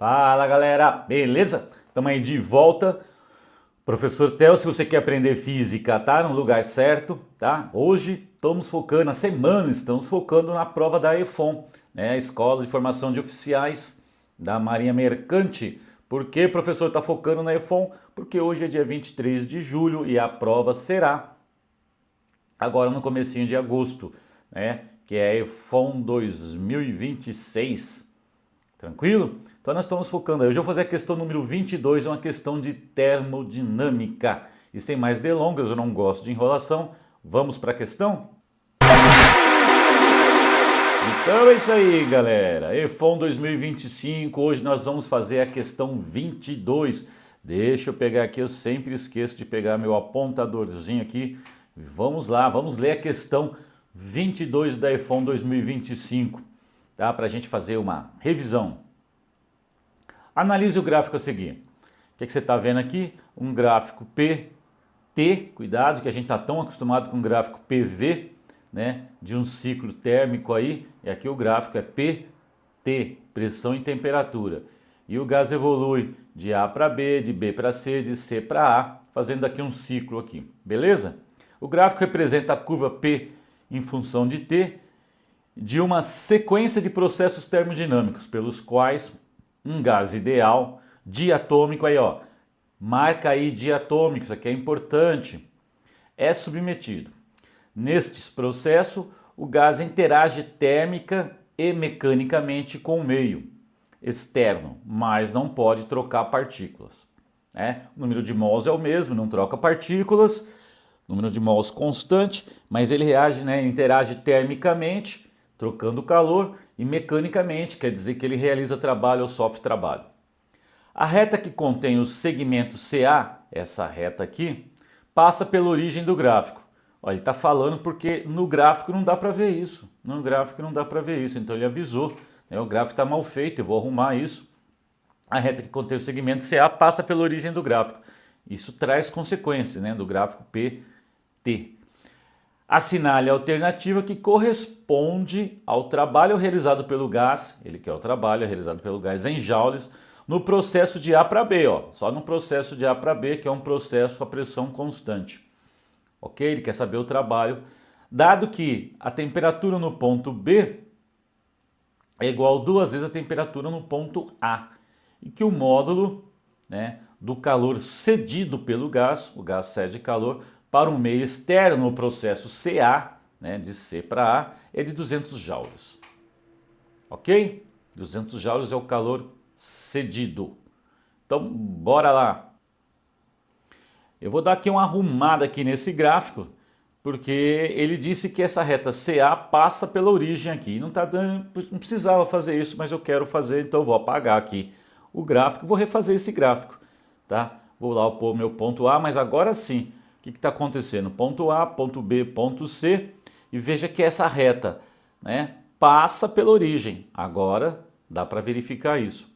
Fala galera, beleza? Estamos aí de volta. Professor Theo, se você quer aprender física, tá no lugar certo, tá? Hoje estamos focando, na semana estamos focando na prova da EFON, né? A Escola de Formação de Oficiais da Marinha Mercante. Por que o professor está focando na EFON? Porque hoje é dia 23 de julho e a prova será agora no comecinho de agosto, né? Que é a EFON 2026. Tranquilo? Então nós estamos focando aí. Hoje eu vou fazer a questão número 22, é uma questão de termodinâmica. E sem mais delongas, eu não gosto de enrolação. Vamos para a questão? Então é isso aí, galera. EFON 2025, hoje nós vamos fazer a questão 22. Deixa eu pegar aqui, eu sempre esqueço de pegar meu apontadorzinho aqui. Vamos lá, vamos ler a questão 22 da EFON 2025, tá? Para a gente fazer uma revisão. Analise o gráfico a seguir. O que você está vendo aqui? Um gráfico PT, cuidado que a gente está tão acostumado com o gráfico PV, né? De um ciclo térmico aí, e aqui o gráfico é PT, pressão e temperatura. E o gás evolui de A para B, de B para C, de C para A, fazendo aqui um ciclo aqui, beleza? O gráfico representa a curva P em função de T, de uma sequência de processos termodinâmicos, pelos quais um gás ideal, diatômico, aí ó, marca aí diatômico, isso aqui é importante, é submetido. Nestes processos, o gás interage térmica e mecanicamente com o meio externo, mas não pode trocar partículas, né? O número de mols é o mesmo, não troca partículas, número de mols constante, mas ele reage, né, interage termicamente, trocando calor, e mecanicamente, quer dizer que ele realiza trabalho ou sofre trabalho. A reta que contém o segmento CA, essa reta aqui, passa pela origem do gráfico. Olha, ele está falando porque no gráfico não dá para ver isso. No gráfico não dá para ver isso, então ele avisou, né? O gráfico está mal feito, eu vou arrumar isso. A reta que contém o segmento CA passa pela origem do gráfico. Isso traz consequências, né, do gráfico PT. Assinale a alternativa que corresponde ao trabalho realizado pelo gás, ele quer o trabalho realizado pelo gás em joules, no processo de A para B, ó, só no processo de A para B, que é um processo a pressão constante. Ok? Ele quer saber o trabalho, dado que a temperatura no ponto B é igual a 2 vezes a temperatura no ponto A, e que o módulo, né, do calor cedido pelo gás, o gás cede calor, para um meio externo no processo CA, né, de C para A, é de 200 joules. Ok? 200 joules é o calor cedido. Então, bora lá. Eu vou dar aqui uma arrumada aqui nesse gráfico, porque ele disse que essa reta CA passa pela origem aqui. Não tá dando, não precisava fazer isso, mas eu quero fazer, então eu vou apagar aqui o gráfico, vou refazer esse gráfico, tá? Vou lá pôr meu ponto A, mas agora sim. O que está acontecendo? Ponto A, ponto B, ponto C, e veja que essa reta, né, passa pela origem. Agora dá para verificar isso.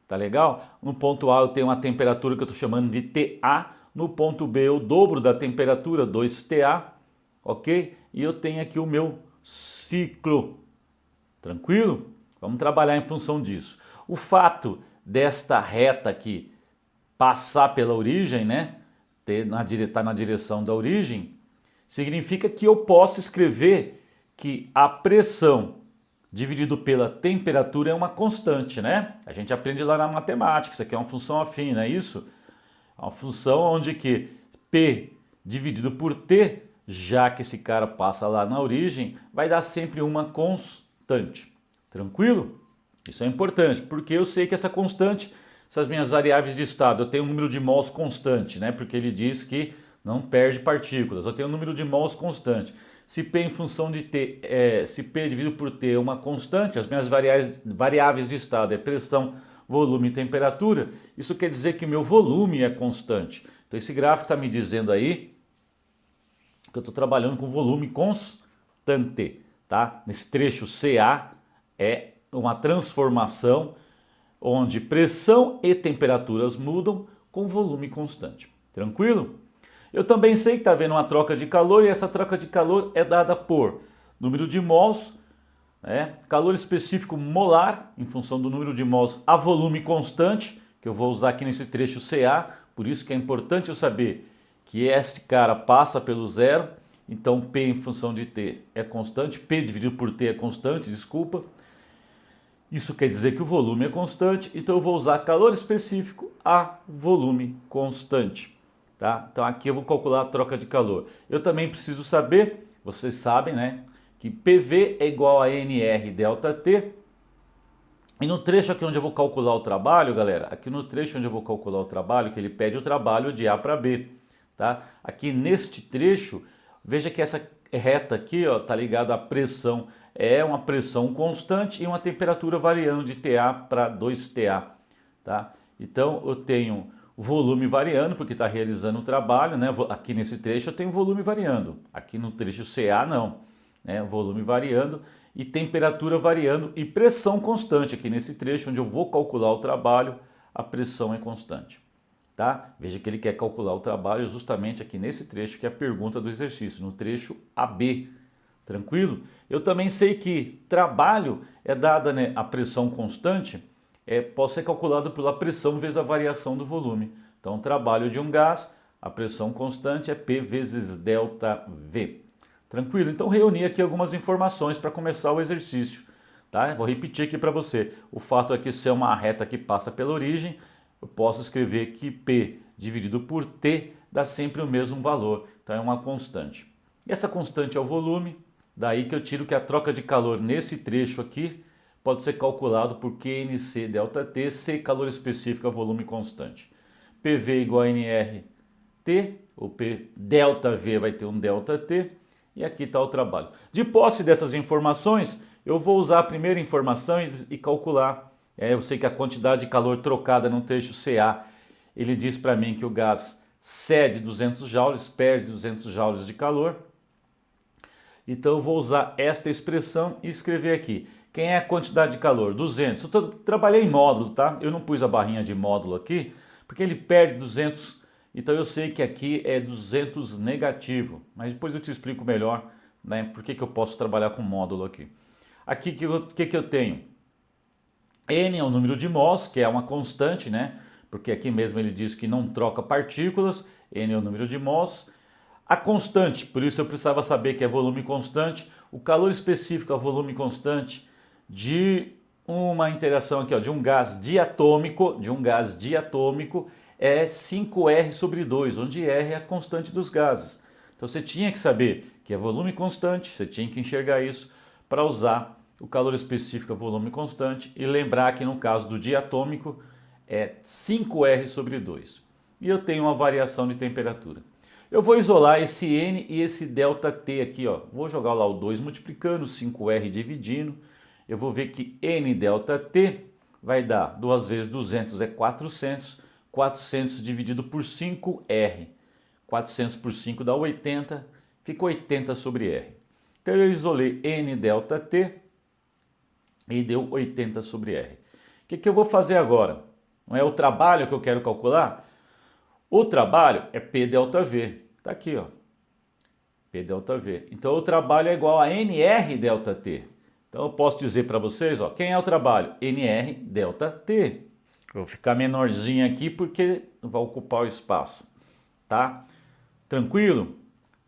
Tá legal? No ponto A eu tenho uma temperatura que eu estou chamando de TA, no ponto B eu dobro da temperatura, 2TA, ok? E eu tenho aqui o meu ciclo. Tranquilo? Vamos trabalhar em função disso. O fato desta reta aqui passar pela origem, né? Está na direção da origem, significa que eu posso escrever que a pressão dividido pela temperatura é uma constante, né? A gente aprende lá na matemática, isso aqui é uma função afim, não é isso? É uma função onde que P dividido por T, já que esse cara passa lá na origem, vai dar sempre uma constante. Tranquilo? Isso é importante, porque eu sei que essa constante, essas minhas variáveis de estado, eu tenho um número de mols constante, né? Porque ele diz que não perde partículas. Eu tenho um número de mols constante. Se P em função de T, se P dividido por T é uma constante, as minhas variáveis de estado é pressão, volume e temperatura, isso quer dizer que o meu volume é constante. Então esse gráfico está me dizendo aí que eu estou trabalhando com volume constante, tá? Nesse trecho CA é uma transformação onde pressão e temperaturas mudam com volume constante. Tranquilo? Eu também sei que está havendo uma troca de calor e essa troca de calor é dada por número de mols né? Calor específico molar, em função do número de mols a volume constante, que eu vou usar aqui nesse trecho CA, por isso que é importante eu saber que este cara passa pelo zero, então P em função de T é constante, P dividido por T é constante, desculpa. Isso quer dizer que o volume é constante, então eu vou usar calor específico a volume constante. Tá? Então aqui eu vou calcular a troca de calor. Eu também preciso saber, vocês sabem, né, que PV é igual a NR delta T. E no trecho aqui onde eu vou calcular o trabalho, galera, aqui no trecho onde eu vou calcular o trabalho, que ele pede o trabalho de A para B. Tá? Aqui neste trecho, veja que essa reta aqui está ligada à pressão. É uma pressão constante e uma temperatura variando de TA para 2TA. Tá? Então eu tenho o volume variando, porque está realizando o trabalho, né? Aqui nesse trecho eu tenho volume variando, aqui no trecho CA não, né? Volume variando e temperatura variando e pressão constante. Aqui nesse trecho onde eu vou calcular o trabalho, a pressão é constante. Tá? Veja que ele quer calcular o trabalho justamente aqui nesse trecho, que é a pergunta do exercício, no trecho AB. Tranquilo? Eu também sei que trabalho é dada, né, a pressão constante, pode ser calculado pela pressão vezes a variação do volume. Então, o trabalho de um gás, a pressão constante é P vezes delta V. Tranquilo? Então, reuni aqui algumas informações para começar o exercício. Tá? Eu vou repetir aqui para você. O fato é que se é uma reta que passa pela origem, eu posso escrever que P dividido por T dá sempre o mesmo valor. Então, é uma constante. E essa constante é o volume. Daí que eu tiro que a troca de calor nesse trecho aqui pode ser calculado por QNC delta T, C calor específico a volume constante. PV igual a NRT, o P delta V vai ter um delta T, e aqui está o trabalho. De posse dessas informações, eu vou usar a primeira informação e calcular. Eu sei que a quantidade de calor trocada no trecho CA, ele diz para mim que o gás cede 200 joules, perde 200 joules de calor. Então eu vou usar esta expressão e escrever aqui. Quem é a quantidade de calor? 200. Eu trabalhei em módulo, tá? Eu não pus a barrinha de módulo aqui, porque ele perde 200. Então eu sei que aqui é 200 negativo. Mas depois eu te explico melhor, né? Por que eu posso trabalhar com módulo aqui. Aqui o que eu tenho? N é o número de mols, que é uma constante, né? Porque aqui mesmo ele diz que não troca partículas. N é o número de mols. A constante, por isso eu precisava saber que é volume constante. O calor específico a volume constante de uma interação aqui, ó, de um gás diatômico, é 5R sobre 2, onde R é a constante dos gases. Então você tinha que saber que é volume constante, você tinha que enxergar isso para usar o calor específico a volume constante e lembrar que no caso do diatômico é 5R sobre 2. E eu tenho uma variação de temperatura. Eu vou isolar esse N e esse delta T aqui, ó. Vou jogar lá o 2 multiplicando, 5R dividindo. Eu vou ver que N delta T vai dar 2 vezes 200 é 400. 400 dividido por 5R. 400 por 5 dá 80. Fica 80 sobre R. Então eu isolei N delta T e deu 80 sobre R. O que eu vou fazer agora? Não é o trabalho que eu quero calcular? O trabalho é P delta V, está aqui, ó, P delta V. Então o trabalho é igual a NR delta T. Então eu posso dizer para vocês, ó, quem é o trabalho? NR delta T. Vou ficar menorzinho aqui porque vai ocupar o espaço, tá? Tranquilo?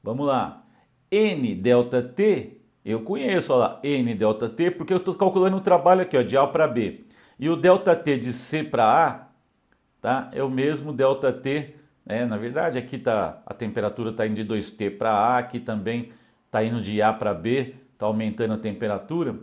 Vamos lá. N delta T, eu conheço, ó lá, N delta T, porque eu estou calculando o trabalho aqui, ó, de A para B. E o delta T de C para A, tá? É o mesmo delta T, né? Na verdade aqui tá, a temperatura está indo de 2T para A, aqui também está indo de A para B, está aumentando a temperatura,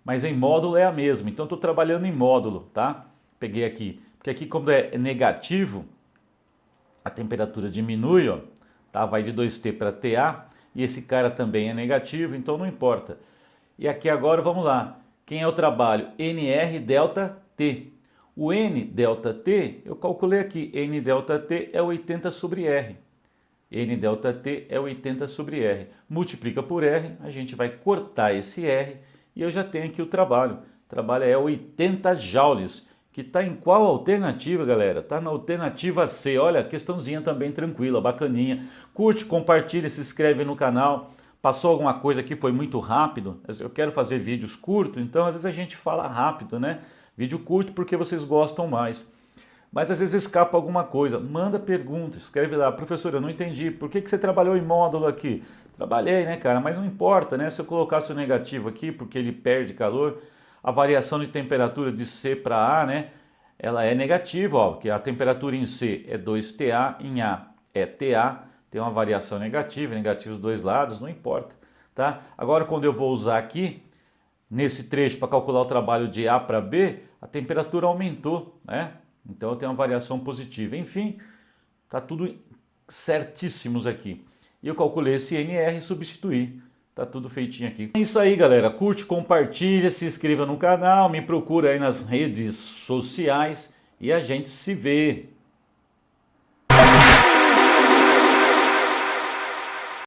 mas em módulo é a mesma, então estou trabalhando em módulo, tá? Peguei aqui, porque aqui como é negativo, a temperatura diminui, ó, tá? Vai de 2T para TA, e esse cara também é negativo, então não importa. E aqui agora vamos lá, quem é o trabalho? NR delta T. O N delta T, eu calculei aqui, N delta T é 80 sobre R. N delta T é 80 sobre R. Multiplica por R, a gente vai cortar esse R e eu já tenho aqui o trabalho. O trabalho é 80 joules, que está em qual alternativa, galera? Está na alternativa C. Olha, questãozinha também tranquila, bacaninha. Curte, compartilha, se inscreve no canal Passou alguma coisa aqui, foi muito rápido. Eu quero fazer vídeos curtos, então às vezes a gente fala rápido, né? Vídeo curto porque vocês gostam mais. Mas às vezes escapa alguma coisa. Manda pergunta, escreve lá. Professor, eu não entendi. Por que você trabalhou em módulo aqui? Trabalhei, né, cara? Mas não importa, né? Se eu colocasse o negativo aqui, porque ele perde calor, a variação de temperatura de C para A, né? Ela é negativa, ó, porque a temperatura em C é 2TA, em A é TA, tem uma variação negativa, negativo dos dois lados, não importa, tá? Agora, quando eu vou usar aqui, nesse trecho, para calcular o trabalho de A para B, a temperatura aumentou, né? Então eu tenho uma variação positiva. Enfim, tá tudo certíssimos aqui. E eu calculei esse NR e substituí. Tá tudo feitinho aqui. É isso aí, galera. Curte, compartilha, se inscreva no canal, me procura aí nas redes sociais e a gente se vê.